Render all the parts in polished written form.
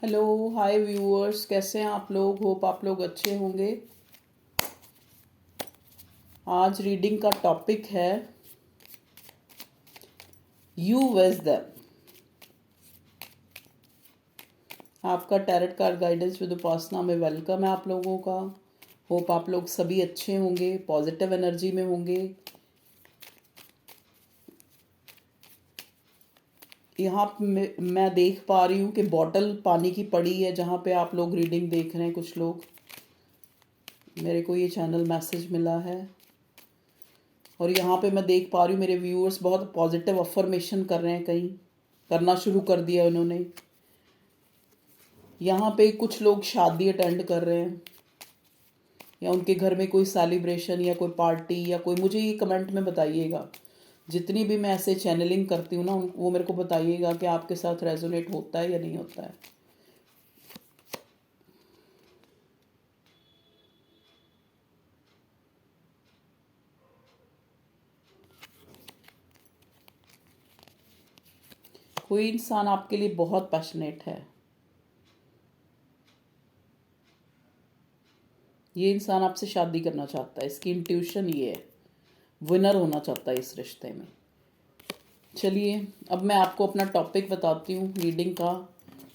Hello hi viewers, कैसे हैं आप लोग। होप आप लोग अच्छे होंगे। आज रीडिंग का टॉपिक है यू विज देम। आपका टैरेट कार्ड गाइडेंस विद उपासना में वेलकम है आप लोगों का। होप आप लोग सभी अच्छे होंगे, पॉजिटिव एनर्जी में होंगे। यहाँ मैं देख पा रही हूँ कि बॉटल पानी की पड़ी है जहाँ पे आप लोग रीडिंग देख रहे हैं। कुछ लोग, मेरे को ये चैनल मैसेज मिला है और यहाँ पे मैं देख पा रही हूँ मेरे व्यूअर्स बहुत पॉजिटिव अफर्मेशन कर रहे हैं। कहीं करना शुरू कर दिया उन्होंने। यहाँ पे कुछ लोग शादी अटेंड कर रहे हैं या उनके घर में कोई सेलिब्रेशन या कोई पार्टी या कोई, मुझे ये कमेंट में बताइएगा। जितनी भी मैं ऐसे चैनलिंग करती हूँ ना, वो मेरे को बताइएगा कि आपके साथ रेजोनेट होता है या नहीं होता है। कोई इंसान आपके लिए बहुत पैशनेट है। ये इंसान आपसे शादी करना चाहता है, इसकी इंट्यूशन ये है। विनर होना चाहता है इस रिश्ते में। चलिए अब मैं आपको अपना टॉपिक बताती हूँ। रीडिंग का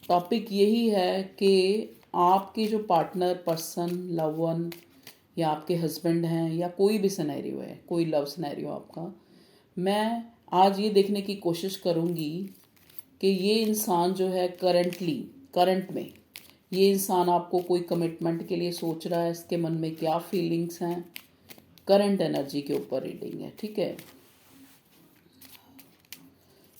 टॉपिक यही है कि आपके जो पार्टनर, पर्सन, लव वन या आपके हस्बैंड हैं या कोई भी सिनेरियो है, कोई लव सिनेरियो आपका, मैं आज ये देखने की कोशिश करूँगी कि ये इंसान जो है करंट में ये इंसान आपको कोई कमिटमेंट के लिए सोच रहा है। इसके मन में क्या फीलिंग्स हैं। करंट एनर्जी के ऊपर रीडिंग है, ठीक है।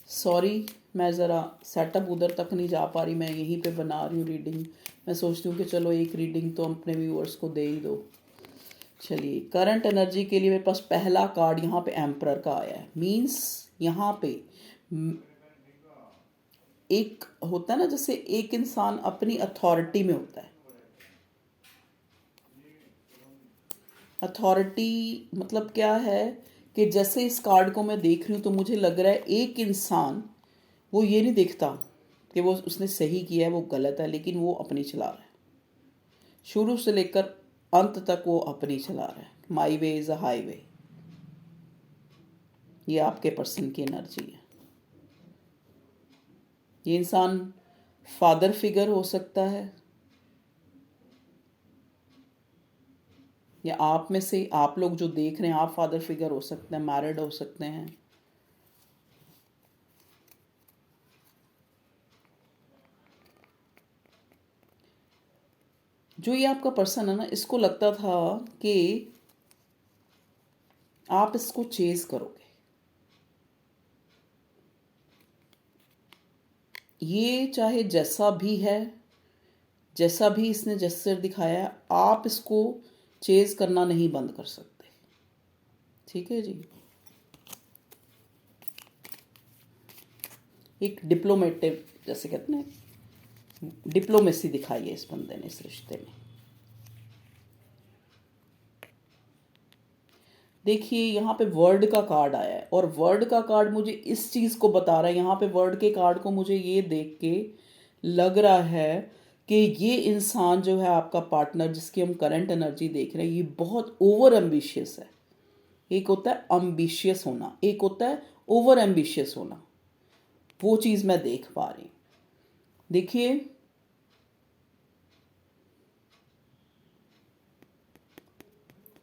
सॉरी, मैं ज़रा सेटअप उधर तक नहीं जा पा रही, मैं यहीं पे बना रही हूँ रीडिंग। मैं सोचती हूँ कि चलो एक रीडिंग तो अपने व्यूअर्स को दे ही दो। चलिए, करंट एनर्जी के लिए मेरे पास पहला कार्ड यहाँ पे एम्परर का आया है। मीन्स यहाँ पे एक होता है ना, जैसे एक इंसान अपनी अथॉरिटी में होता है। अथॉरिटी मतलब क्या है कि जैसे इस कार्ड को मैं देख रही हूँ तो मुझे लग रहा है एक इंसान, वो ये नहीं देखता कि वो उसने सही किया है वो गलत है, लेकिन वो अपनी चला रहा है। शुरू से लेकर अंत तक वो अपनी चला रहा है। माई वे इज़ अ हाईवे। ये आपके पर्सन की एनर्जी है। ये इंसान फादर फिगर हो सकता है या आप में से आप लोग जो देख रहे हैं आप फादर फिगर हो सकते हैं, मैरिड हो सकते हैं। जो ये आपका पर्सन है ना, इसको लगता था कि आप इसको चेज करोगे। ये चाहे जैसा भी है, जैसा भी इसने जेस्चर दिखाया है, आप इसको चेज करना नहीं बंद कर सकते। ठीक है जी। एक डिप्लोमेटिव, जैसे कहते हैं, डिप्लोमेसी दिखाई है इस बंदे ने इस रिश्ते में। देखिए यहाँ पे वर्ड का कार्ड आया है और वर्ड का कार्ड मुझे इस चीज़ को बता रहा है। यहाँ पे वर्ड के कार्ड को मुझे ये देख के लग रहा है कि ये इंसान जो है आपका पार्टनर, जिसकी हम करंट एनर्जी देख रहे हैं, ये बहुत ओवर एम्बिशियस है। एक होता है एम्बिशियस होना, एक होता है ओवर एम्बिशियस होना। वो चीज़ मैं देख पा रही हूँ। देखिए,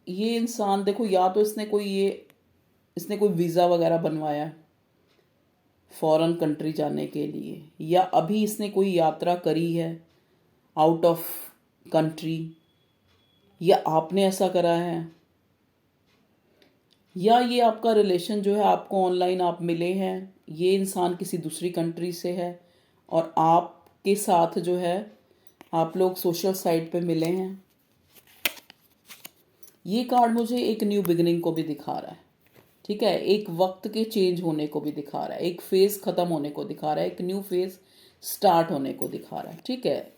ये इंसान देखो, या तो इसने कोई वीज़ा वगैरह बनवाया है फॉरेन कंट्री जाने के लिए, या अभी इसने कोई यात्रा करी है आउट ऑफ कंट्री, या आपने ऐसा करा है, या ये आपका रिलेशन जो है, आपको ऑनलाइन आप मिले हैं, ये इंसान किसी दूसरी कंट्री से है और आपके साथ जो है आप लोग सोशल साइट पे मिले हैं। ये कार्ड मुझे एक न्यू बिगिनिंग को भी दिखा रहा है। ठीक है, एक वक्त के चेंज होने को भी दिखा रहा है, एक फेज खत्म होने को दिखा रहा है, एक न्यू फेज स्टार्ट होने को दिखा रहा है। ठीक है,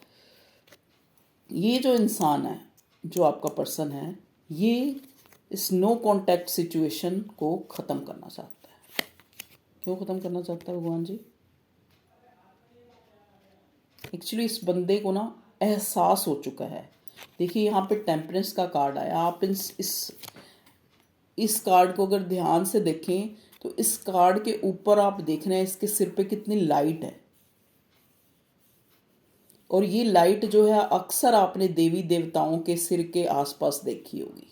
ये जो इंसान है, जो आपका पर्सन है, ये इस नो कांटेक्ट सिचुएशन को ख़त्म करना चाहता है। क्यों ख़त्म करना चाहता है भगवान जी? एक्चुअली इस बंदे को ना एहसास हो चुका है। देखिए यहाँ पे टेम्परेंस का कार्ड आया। आप इस कार्ड को अगर ध्यान से देखें तो इस कार्ड के ऊपर आप देख रहे हैं इसके सिर पे कितनी लाइट है, और ये लाइट जो है अक्सर आपने देवी देवताओं के सिर के आसपास देखी होगी।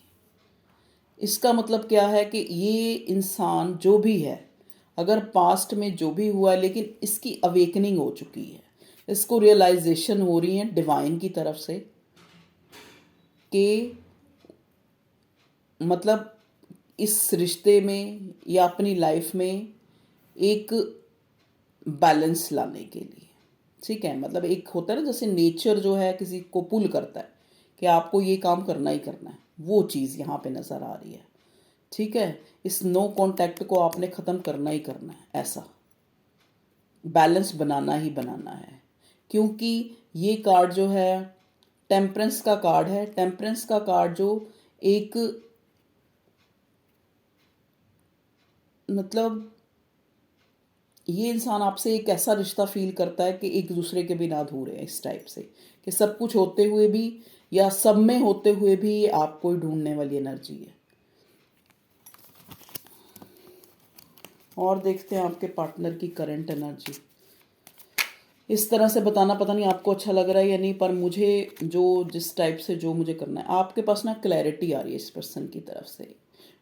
इसका मतलब क्या है कि ये इंसान जो भी है, अगर पास्ट में जो भी हुआ है, लेकिन इसकी अवेकनिंग हो चुकी है, इसको रियलाइजेशन हो रही है डिवाइन की तरफ से कि मतलब इस रिश्ते में या अपनी लाइफ में एक बैलेंस लाने के लिए, ठीक है। मतलब एक होता है ना, जैसे नेचर जो है किसी को पुल करता है कि आपको ये काम करना ही करना है, वो चीज़ यहाँ पे नज़र आ रही है, ठीक है। इस नो कांटेक्ट को आपने ख़त्म करना ही करना है, ऐसा बैलेंस बनाना ही बनाना है। क्योंकि ये कार्ड जो है टेम्परेंस का कार्ड है। टेम्परेंस का कार्ड जो एक मतलब ये इंसान आपसे एक ऐसा रिश्ता फील करता है कि एक दूसरे के बिना अधूरे हैं, इस टाइप से कि सब कुछ होते हुए भी या सब में होते हुए भी आपको ही ढूंढने वाली एनर्जी है। और देखते हैं आपके पार्टनर की करंट एनर्जी। इस तरह से बताना पता नहीं आपको अच्छा लग रहा है या नहीं, पर मुझे जो जिस टाइप से जो मुझे करना है, आपके पास ना क्लैरिटी आ रही है इस पर्सन की तरफ से।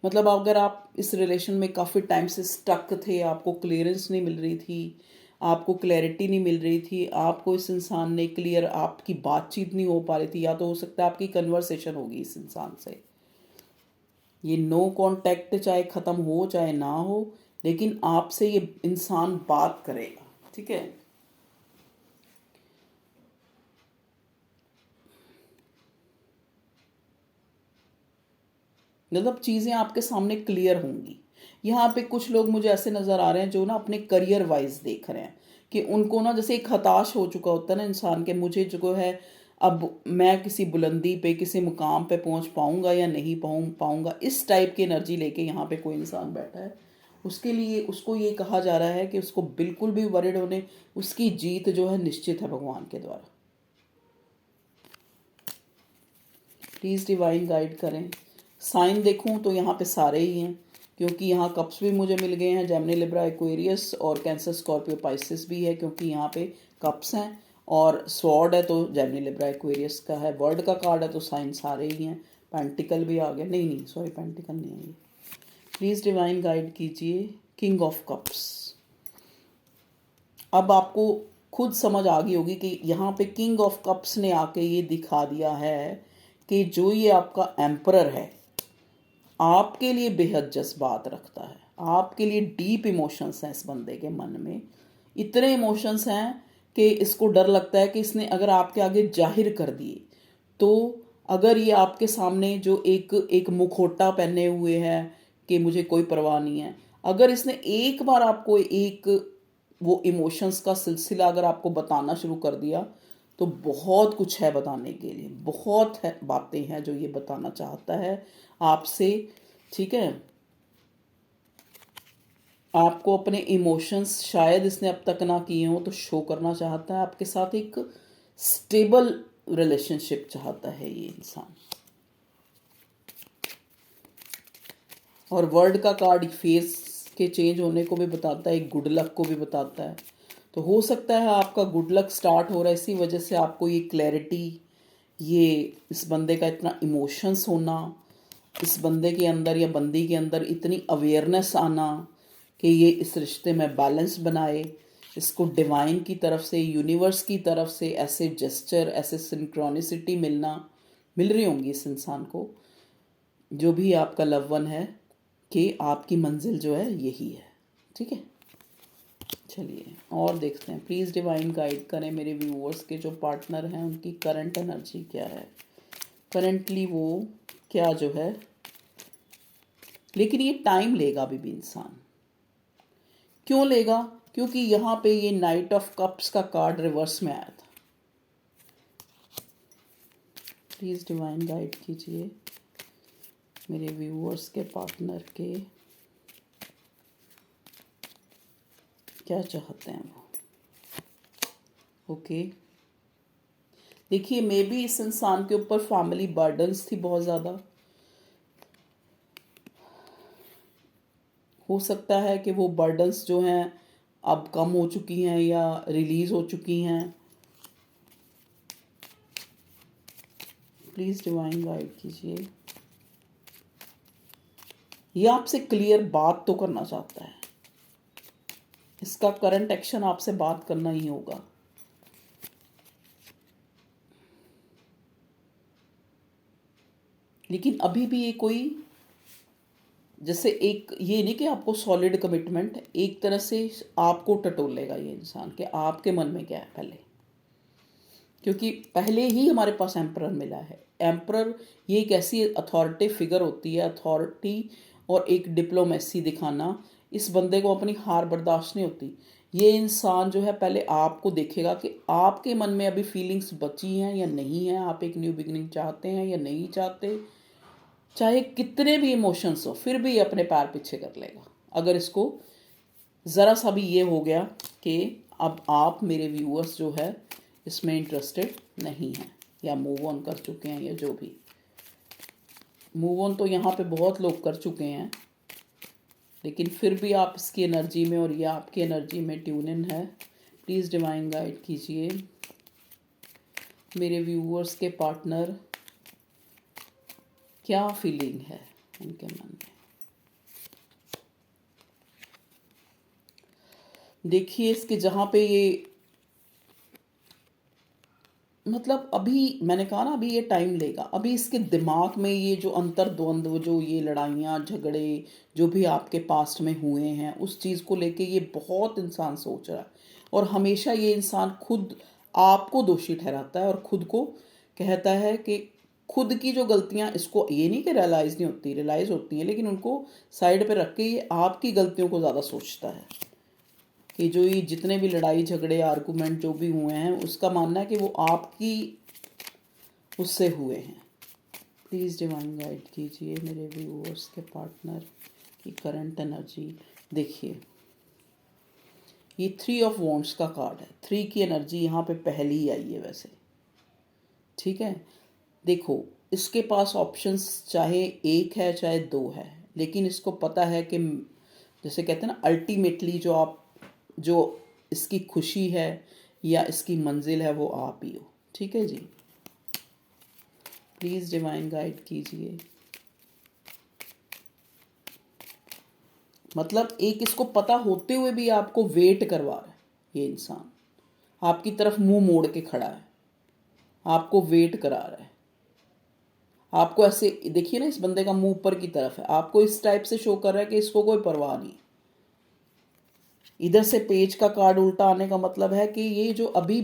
मतलब अगर आप इस रिलेशन में काफ़ी टाइम से स्टक थे, आपको क्लियरेंस नहीं मिल रही थी, आपको क्लैरिटी नहीं मिल रही थी, आपको इस इंसान ने क्लियर, आपकी बातचीत नहीं हो पा रही थी, या तो हो सकता है आपकी कन्वर्सेशन होगी इस इंसान से। ये नो कांटेक्ट चाहे ख़त्म हो चाहे ना हो, लेकिन आपसे ये इंसान बात करेगा, ठीक है। मतलब चीज़ें आपके सामने क्लियर होंगी। यहाँ पे कुछ लोग मुझे ऐसे नज़र आ रहे हैं जो ना अपने करियर वाइज देख रहे हैं कि उनको ना जैसे एक हताश हो चुका होता है ना इंसान के, मुझे जो है अब मैं किसी बुलंदी पे किसी मुकाम पे पहुँच पाऊँगा या नहीं पाऊँगा, इस टाइप की एनर्जी लेके यहाँ पे कोई इंसान बैठा है। उसके लिए उसको ये कहा जा रहा है कि उसको बिल्कुल भी वरिड होने, उसकी जीत जो है निश्चित है भगवान के द्वारा। प्लीज़ डिवाइन गाइड करें। साइन देखूं तो यहाँ पे सारे ही हैं, क्योंकि यहाँ कप्स भी मुझे मिल गए हैं, जेमिनी लिब्रा एक्वेरियस और कैंसर स्कॉर्पियो पाइसिस भी है, क्योंकि यहाँ पे कप्स हैं और स्वॉर्ड है तो जेमिनी लिब्रा एक्वेरियस का है, वर्ड का कार्ड है तो साइन सारे ही हैं। पेंटिकल भी आ गया, नहीं सॉरी पेंटिकल नहीं है ये। प्लीज़ डिवाइन गाइड कीजिए किंग ऑफ कप्स। अब आपको खुद समझ आ गई होगी कि यहाँ पे किंग ऑफ कप्स ने आके ये दिखा दिया है कि जो ये आपका एम्परर है आपके लिए बेहद जज्बात रखता है, आपके लिए डीप इमोशंस हैं इस बंदे के मन में। इतने इमोशंस हैं कि इसको डर लगता है कि इसने अगर आपके आगे जाहिर कर दिए तो, अगर ये आपके सामने जो एक एक मुखौटा पहने हुए है कि मुझे कोई परवाह नहीं है, अगर इसने एक बार आपको एक वो इमोशंस का सिलसिला अगर आपको बताना शुरू कर दिया तो बहुत कुछ है बताने के लिए, बहुत है बातें हैं जो ये बताना चाहता है आपसे, ठीक है। आपको अपने इमोशंस शायद इसने अब तक ना किए हो तो शो करना चाहता है, आपके साथ एक स्टेबल रिलेशनशिप चाहता है ये इंसान। और वर्ड का कार्ड फेस के चेंज होने को भी बताता है, एक गुड लक को भी बताता है। तो हो सकता है आपका गुड लक स्टार्ट हो रहा है, इसी वजह से आपको ये क्लैरिटी, ये इस बंदे का इतना इमोशंस होना, इस बंदे के अंदर या बंदी के अंदर इतनी अवेयरनेस आना कि ये इस रिश्ते में बैलेंस बनाए, इसको डिवाइन की तरफ से, यूनिवर्स की तरफ से ऐसे जेस्चर, ऐसे सिंक्रोनिसिटी मिल रही होंगी इस इंसान को, जो भी आपका लव वन है, कि आपकी मंजिल जो है यही है, ठीक है। चलिए और देखते हैं। प्लीज़ डिवाइन गाइड करें मेरे व्यूअर्स के जो पार्टनर हैं उनकी करंट एनर्जी क्या है, करंटली वो क्या जो है, लेकिन ये टाइम लेगा अभी भी इंसान। क्यों लेगा? क्योंकि यहाँ पे ये नाइट ऑफ कप्स का कार्ड रिवर्स में आया था। प्लीज़ डिवाइन गाइड कीजिए मेरे व्यूअर्स के पार्टनर के क्या चाहते हैं वो। ओके देखिए मे बी इस इंसान के ऊपर फैमिली बर्डन्स थी बहुत ज़्यादा। हो सकता है कि वो बर्डन्स जो हैं अब कम हो चुकी हैं या रिलीज़ हो चुकी हैं। प्लीज़ डिवाइन गाइड कीजिए। ये आपसे क्लियर बात तो करना चाहता है, इसका करंट एक्शन आपसे बात करना ही होगा। लेकिन अभी भी ये कोई जैसे एक ये नहीं कि आपको सॉलिड कमिटमेंट, एक तरह से आपको टटोलेगा ये इंसान कि आपके मन में क्या है पहले, क्योंकि पहले ही हमारे पास एम्परर मिला है। एम्परर ये एक ऐसी अथॉरिटी फिगर होती है, अथॉरिटी और एक डिप्लोमेसी दिखाना। इस बंदे को अपनी हार बर्दाश्त नहीं होती। ये इंसान जो है पहले आपको देखेगा कि आपके मन में अभी फीलिंग्स बची हैं या नहीं है, आप एक न्यू बिगिनिंग चाहते हैं या नहीं चाहते। चाहे कितने भी इमोशंस हो फिर भी ये अपने पैर पीछे कर लेगा अगर इसको ज़रा सा भी ये हो गया कि अब आप मेरे व्यूअर्स जो है इसमें इंटरेस्टेड नहीं हैं या मूव ऑन कर चुके हैं, या जो भी मूव ऑन तो यहाँ पे बहुत लोग कर चुके हैं, लेकिन फिर भी आप इसकी एनर्जी में और ये आपकी एनर्जी में ट्यून इन है। प्लीज़ डिवाइन गाइड कीजिए मेरे व्यूअर्स के पार्टनर क्या फीलिंग है उनके मन में। देखिए इसके जहाँ पे ये मतलब अभी मैंने कहा ना अभी ये टाइम लेगा। अभी इसके दिमाग में ये जो अंतर्द्वंद्व, जो ये लड़ाइयाँ झगड़े जो भी आपके पास्ट में हुए हैं उस चीज़ को लेके ये बहुत इंसान सोच रहा है। और हमेशा ये इंसान खुद आपको दोषी ठहराता है और खुद को कहता है कि खुद की जो गलतियाँ, इसको ये नहीं कि रियलाइज़ नहीं होती, रियलाइज़ होती हैं, लेकिन उनको साइड पे रख के ये आपकी गलतियों को ज़्यादा सोचता है कि जो ये जितने भी लड़ाई झगड़े आर्गूमेंट जो भी हुए हैं उसका मानना है कि वो आपकी उससे हुए हैं। प्लीज़ डिवाइन गाइड कीजिए मेरे व्यूअर्स के पार्टनर की करंट एनर्जी। देखिए ये 3 ऑफ वॉन्ड्स का कार्ड है। 3 की एनर्जी यहाँ पे पहली ही आई है वैसे, ठीक है। देखो इसके पास ऑप्शंस चाहे एक है चाहे दो है, लेकिन इसको पता है कि जैसे कहते हैं ना अल्टीमेटली जो इसकी खुशी है या इसकी मंजिल है वो आप ही हो, ठीक है जी। प्लीज़ डिवाइन गाइड कीजिए। मतलब एक इसको पता होते हुए भी आपको वेट करवा रहा है ये इंसान, आपकी तरफ मुंह मोड़ के खड़ा है, आपको वेट करा रहा है। आपको ऐसे देखिए ना, इस बंदे का मुंह ऊपर की तरफ है, आपको इस टाइप से शो कर रहा है कि इसको कोई परवाह नहीं। इधर से पेज का कार्ड उल्टा आने का मतलब है कि ये जो अभी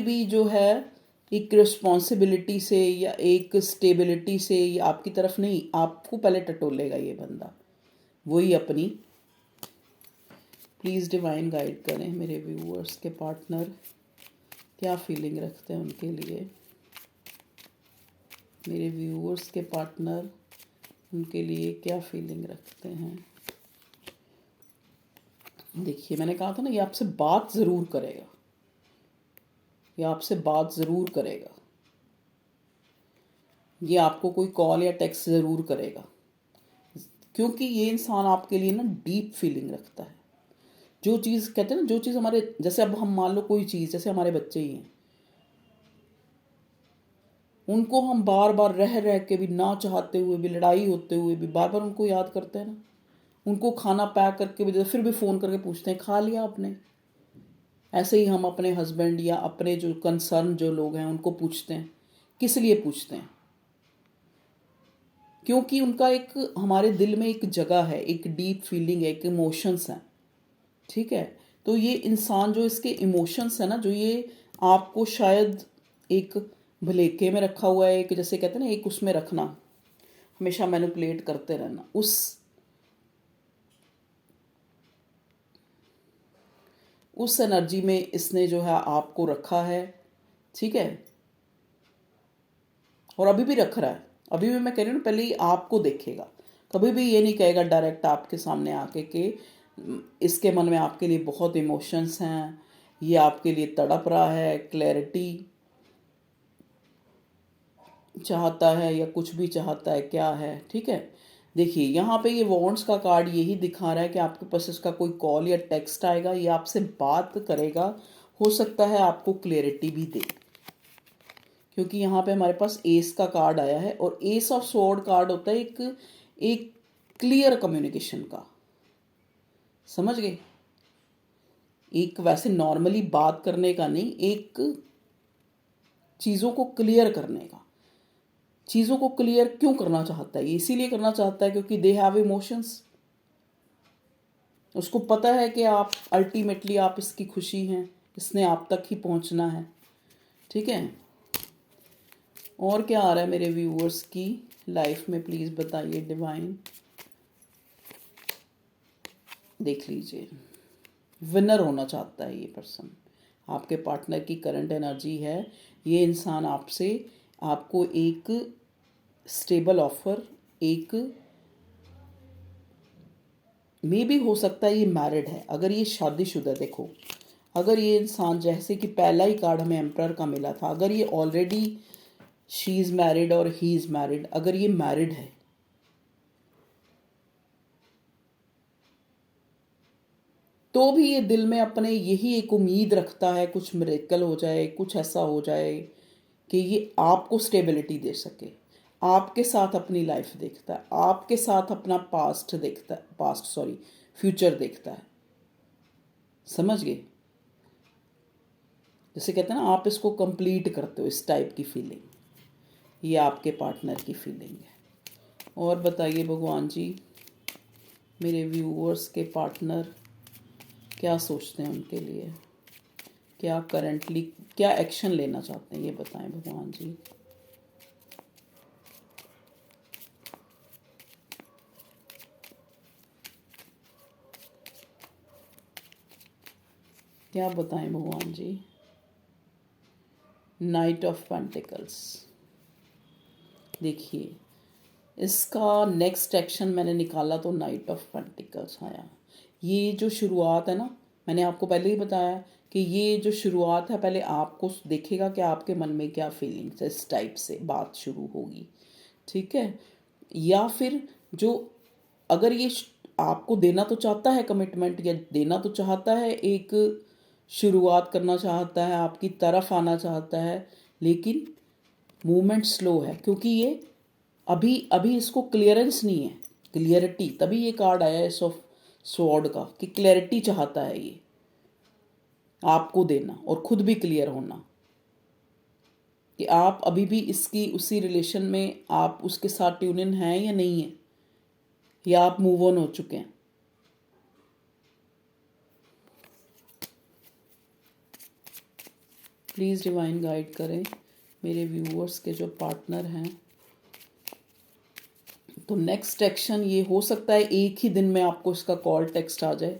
भी जो है एक रिस्पॉन्सिबिलिटी से या एक स्टेबिलिटी से या आपकी तरफ नहीं, आपको पहले टटोलेगा ये बंदा वही अपनी। प्लीज़ डिवाइन गाइड करें मेरे व्यूअर्स के पार्टनर क्या फीलिंग रखते हैं उनके लिए। मेरे व्यूअर्स के पार्टनर उनके लिए क्या फीलिंग रखते हैं। देखिए मैंने कहा था ना ये आपसे बात ज़रूर करेगा, ये आपसे बात ज़रूर करेगा, ये आपको कोई कॉल या टेक्स्ट ज़रूर करेगा, क्योंकि ये इंसान आपके लिए ना डीप फीलिंग रखता है। जो चीज़ कहते हैं ना, जो चीज़ हमारे जैसे अब हम मान लो कोई चीज़, जैसे हमारे बच्चे ही हैं, उनको हम बार बार रह रह के भी, ना चाहते हुए भी, लड़ाई होते हुए भी बार बार उनको याद करते हैं ना। उनको खाना पैक करके भी फिर भी फ़ोन करके पूछते हैं खा लिया आपने। ऐसे ही हम अपने हस्बैंड या अपने जो कंसर्न जो लोग हैं उनको पूछते हैं। किस लिए पूछते हैं? क्योंकि उनका एक हमारे दिल में एक जगह है, एक डीप फीलिंग है, एक इमोशंस हैं, ठीक है। तो ये इंसान जो इसके इमोशंस है ना, जो ये आपको शायद एक भलेखे में रखा हुआ है, एक जैसे कहते हैं ना एक उसमें रखना, हमेशा मैनिपुलेट करते रहना, उस एनर्जी में इसने जो है आपको रखा है, ठीक है। और अभी भी रख रहा है, अभी भी मैं कह रही हूँ ना, पहले ही आपको देखेगा, कभी भी ये नहीं कहेगा डायरेक्ट आपके सामने आके कि इसके मन में आपके लिए बहुत इमोशंस हैं, ये आपके लिए तड़प रहा है, क्लैरिटी चाहता है या कुछ भी चाहता है, क्या है, ठीक है। देखिए यहाँ पे ये वॉन्ड्स का कार्ड यही दिखा रहा है कि आपके पास इसका कोई कॉल या टेक्स्ट आएगा, ये आपसे बात करेगा, हो सकता है आपको क्लियरिटी भी दे, क्योंकि यहाँ पे हमारे पास एस का कार्ड आया है और एस ऑफ स्वॉर्ड कार्ड होता है एक एक क्लियर कम्युनिकेशन का, समझ गए। एक वैसे नॉर्मली बात करने का नहीं, एक चीज़ों को क्लियर करने का। चीज़ों को क्लियर क्यों करना चाहता है, ये इसीलिए करना चाहता है क्योंकि दे हैव इमोशंस। उसको पता है कि आप अल्टीमेटली आप इसकी खुशी हैं, इसने आप तक ही पहुंचना है, ठीक है। और क्या आ रहा है मेरे व्यूअर्स की लाइफ में, प्लीज़ बताइए डिवाइन। देख लीजिए, विनर होना चाहता है ये पर्सन। आपके पार्टनर की करंट एनर्जी है, ये इंसान आपसे, आपको एक स्टेबल ऑफर, एक मे भी हो सकता है ये मैरिड है। अगर ये शादीशुदा, देखो अगर ये इंसान, जैसे कि पहला ही कार्ड हमें एम्परर का मिला था, अगर ये ऑलरेडी शी इज़ मैरिड और ही इज़ मैरिड, अगर ये मैरिड है तो भी ये दिल में अपने यही एक उम्मीद रखता है कुछ मिरेकल हो जाए, कुछ ऐसा हो जाए कि ये आपको स्टेबिलिटी दे सके, आपके साथ अपनी लाइफ देखता है, आपके साथ अपना पास्ट देखता है, पास्ट सॉरी फ्यूचर देखता है, समझ गए। जैसे कहते हैं ना, आप इसको कंप्लीट करते हो, इस टाइप की फीलिंग ये आपके पार्टनर की फीलिंग है। और बताइए भगवान जी, मेरे व्यूअर्स के पार्टनर क्या सोचते हैं उनके लिए, क्या करंटली क्या एक्शन लेना चाहते हैं, ये बताएं भगवान जी। क्या बताएं भगवान जी। नाइट ऑफ पेंटिकल्स, देखिए इसका नेक्स्ट एक्शन मैंने निकाला तो नाइट ऑफ पेंटिकल्स आया। ये जो शुरुआत है ना, मैंने आपको पहले ही बताया कि ये जो शुरुआत है, पहले आपको देखेगा कि आपके मन में क्या फीलिंग्स है, इस टाइप से बात शुरू होगी, ठीक है। या फिर जो, अगर ये आपको देना तो चाहता है कमिटमेंट, या देना तो चाहता है, एक शुरुआत करना चाहता है, आपकी तरफ आना चाहता है, लेकिन मूवमेंट स्लो है क्योंकि ये अभी अभी इसको क्लियरेंस नहीं है, क्लियरिटी। तभी ये कार्ड आया है इस ऑफ स्वॉर्ड का कि क्लैरिटी चाहता है ये आपको देना और खुद भी क्लियर होना कि आप अभी भी इसकी उसी रिलेशन में, आप उसके साथ ट्यून इन हैं या नहीं है, या आप मूव ऑन हो चुके हैं। प्लीज़ डिवाइन गाइड करें मेरे व्यूअर्स के जो पार्टनर हैं। तो नेक्स्ट एक्शन ये हो सकता है एक ही दिन में आपको इसका कॉल टेक्स्ट आ जाए,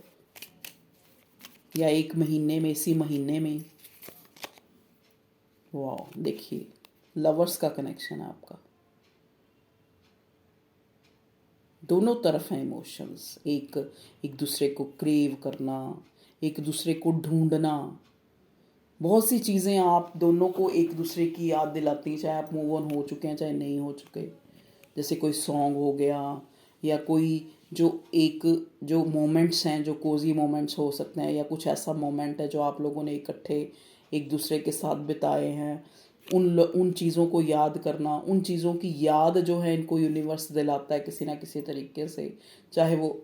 या एक महीने में, इसी महीने में। वाह, देखिए लवर्स का कनेक्शन है आपका, दोनों तरफ हैं इमोशंस, एक एक दूसरे को क्रेव करना, एक दूसरे को ढूंढना, बहुत सी चीज़ें आप दोनों को एक दूसरे की याद दिलाती हैं, चाहे आप मूव ऑन हो चुके हैं चाहे नहीं हो चुके। जैसे कोई सॉन्ग हो गया, या कोई जो एक जो मोमेंट्स हैं, जो कोजी मोमेंट्स हो सकते हैं, या कुछ ऐसा मोमेंट है जो आप लोगों ने इकट्ठे एक दूसरे के साथ बिताए हैं, उन चीज़ों को याद करना, उन चीज़ों की याद जो है इनको यूनिवर्स दिलाता है किसी ना किसी तरीके से, चाहे वो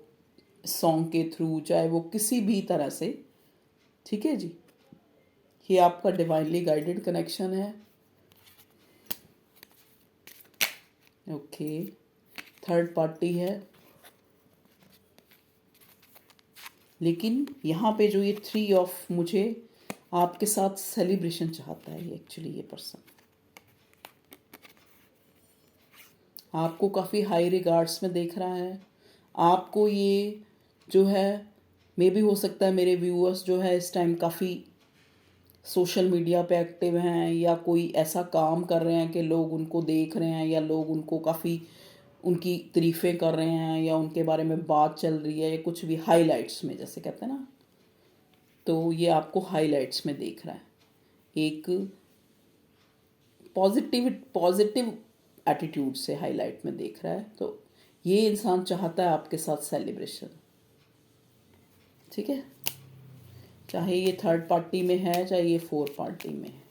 सॉन्ग के थ्रू, चाहे वो किसी भी तरह से, ठीक है जी। ये आपका डिवाइनली गाइडेड कनेक्शन है। ओके, थर्ड पार्टी है, लेकिन यहाँ पे जो ये 3 ऑफ, मुझे आपके साथ सेलिब्रेशन चाहता है ये एक्चुअली, ये पर्सन आपको काफ़ी हाई रिगार्ड्स में देख रहा है। आपको ये जो है, मे भी हो सकता है मेरे व्यूअर्स जो है इस टाइम काफ़ी सोशल मीडिया पे एक्टिव हैं, या कोई ऐसा काम कर रहे हैं कि लोग उनको देख रहे हैं, या लोग उनको काफ़ी उनकी तारीफ़ें कर रहे हैं, या उनके बारे में बात चल रही है, या कुछ भी हाइलाइट्स में जैसे कहते हैं ना, तो ये आपको हाइलाइट्स में देख रहा है। एक पॉजिटिव पॉजिटिव एटीट्यूड से हाईलाइट में देख रहा है। तो ये इंसान चाहता है आपके साथ सेलिब्रेशन, ठीक है, चाहे ये थर्ड पार्टी में है चाहे ये फोर्थ पार्टी में है।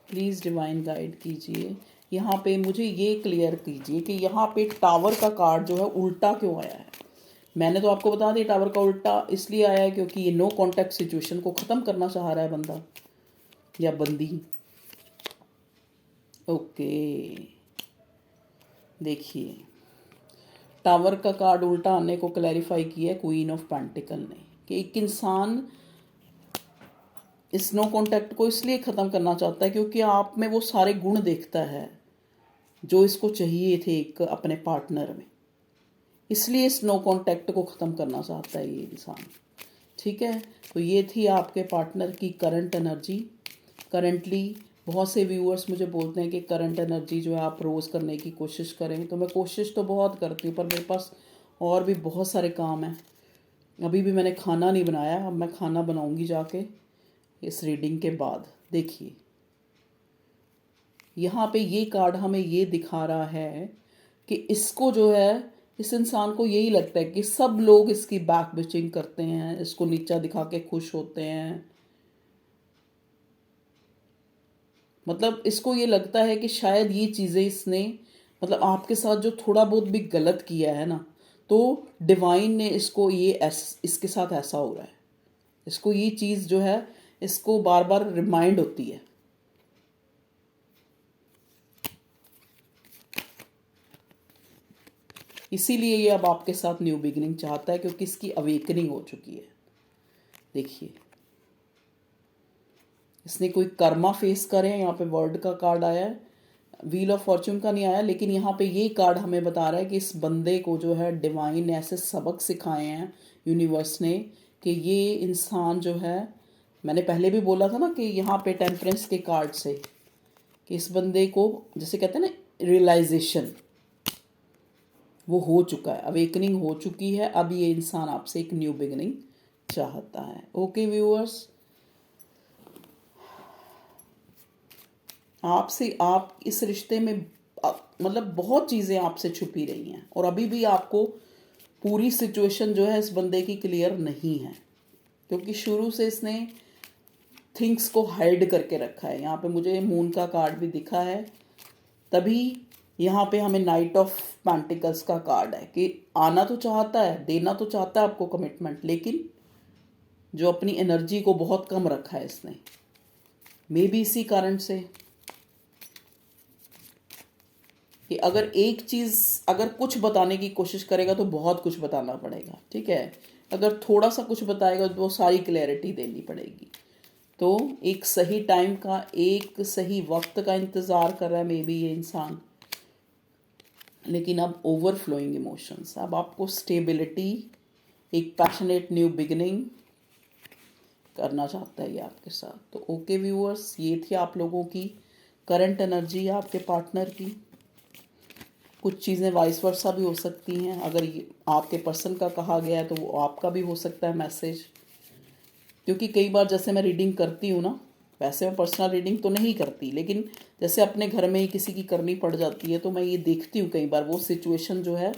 प्लीज़ डिवाइन गाइड कीजिए। यहाँ पे मुझे ये क्लियर कीजिए कि यहाँ पे टावर का कार्ड जो है उल्टा क्यों आया है। मैंने तो आपको बता दिया टावर का उल्टा इसलिए आया है क्योंकि ये नो कॉन्टैक्ट सिचुएशन को ख़त्म करना चाह रहा है बंदा या बंदी। ओके, देखिए टावर का कार्ड उल्टा आने को क्लैरिफाई किया है क्वीन ऑफ पेंटिकल ने कि एक इंसान इस नो कॉन्टैक्ट को इसलिए ख़त्म करना चाहता है क्योंकि आप में वो सारे गुण देखता है जो इसको चाहिए थे एक अपने पार्टनर में, इसलिए इस नो कॉन्टैक्ट को ख़त्म करना चाहता है ये इंसान, ठीक है। तो ये थी आपके पार्टनर की करंट एनर्जी। करंटली बहुत से व्यूअर्स मुझे बोलते हैं कि करंट एनर्जी जो है आप रोज़ करने की कोशिश करें, तो मैं कोशिश तो बहुत करती हूँ पर मेरे पास और भी बहुत सारे काम हैं। अभी भी मैंने खाना नहीं बनाया, अब मैं खाना बनाऊँगी जाके इस रीडिंग के बाद। देखिए यहाँ पे ये कार्ड हमें ये दिखा रहा है कि इसको जो है इस इंसान को यही लगता है कि सब लोग इसकी बैक बिचिंग करते हैं, इसको नीचा दिखा के खुश होते हैं। मतलब इसको ये लगता है कि शायद ये चीज़ें इसने मतलब आपके साथ जो थोड़ा बहुत भी गलत किया है ना, तो डिवाइन ने इसको इसके साथ ऐसा हो रहा है, इसको ये चीज़ जो है इसको बार बार रिमाइंड होती है। इसीलिए ये अब आपके साथ न्यू बिगिनिंग चाहता है क्योंकि इसकी अवेकनिंग हो चुकी है। देखिए इसने कोई कर्मा फेस करे, यहाँ पे वर्ड का कार्ड आया है, व्हील ऑफ फॉर्च्यून का नहीं आया, लेकिन यहाँ पे ये कार्ड हमें बता रहा है कि इस बंदे को जो है डिवाइन ने ऐसे सबक सिखाए हैं यूनिवर्स ने कि ये इंसान जो है, मैंने पहले भी बोला था ना कि यहाँ पे टेम्परेंस के कार्ड से कि इस बंदे को जैसे कहते हैं ना रियलाइजेशन वो हो चुका है, अवेकनिंग हो चुकी है। अब ये इंसान आपसे एक न्यू बिगिनिंग चाहता है। ओके व्यूअर्स, आपसे आप इस रिश्ते में मतलब बहुत चीज़ें आपसे छुपी रही हैं और अभी भी आपको पूरी सिचुएशन जो है इस बंदे की क्लियर नहीं है क्योंकि शुरू से इसने थिंग्स को हाइड करके रखा है। यहाँ पे मुझे मून का कार्ड भी दिखा है, तभी यहाँ पे हमें नाइट ऑफ पेंटिकल्स का कार्ड है कि आना तो चाहता है, देना तो चाहता है आपको कमिटमेंट, लेकिन जो अपनी एनर्जी को बहुत कम रखा है इसने, मे बी इसी कारण से कि अगर एक चीज़ अगर कुछ बताने की कोशिश करेगा तो बहुत कुछ बताना पड़ेगा, ठीक है। अगर थोड़ा सा कुछ बताएगा तो वो सारी क्लैरिटी देनी पड़ेगी। तो एक सही टाइम का, एक सही वक्त का इंतज़ार कर रहा है मे बी ये इंसान, लेकिन अब ओवरफ्लोइंग इमोशंस, अब आपको स्टेबिलिटी, एक पैशनेट न्यू बिगिनिंग करना चाहता है ये आपके साथ। तो ओके व्यूअर्स, ये थी आप लोगों की करंट एनर्जी आपके पार्टनर की। कुछ चीज़ें वाइस वर्सा भी हो सकती हैं, अगर ये आपके पर्सन का कहा गया है तो वो आपका भी हो सकता है मैसेज, क्योंकि कई बार जैसे मैं रीडिंग करती हूँ ना, वैसे मैं पर्सनल रीडिंग तो नहीं करती, लेकिन जैसे अपने घर में ही किसी की करनी पड़ जाती है तो मैं ये देखती हूँ कई बार वो सिचुएशन जो है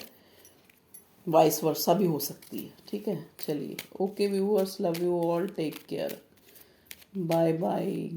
वाइस वर्सा भी हो सकती है, ठीक है। चलिए okay viewers, love you all, take care, bye bye.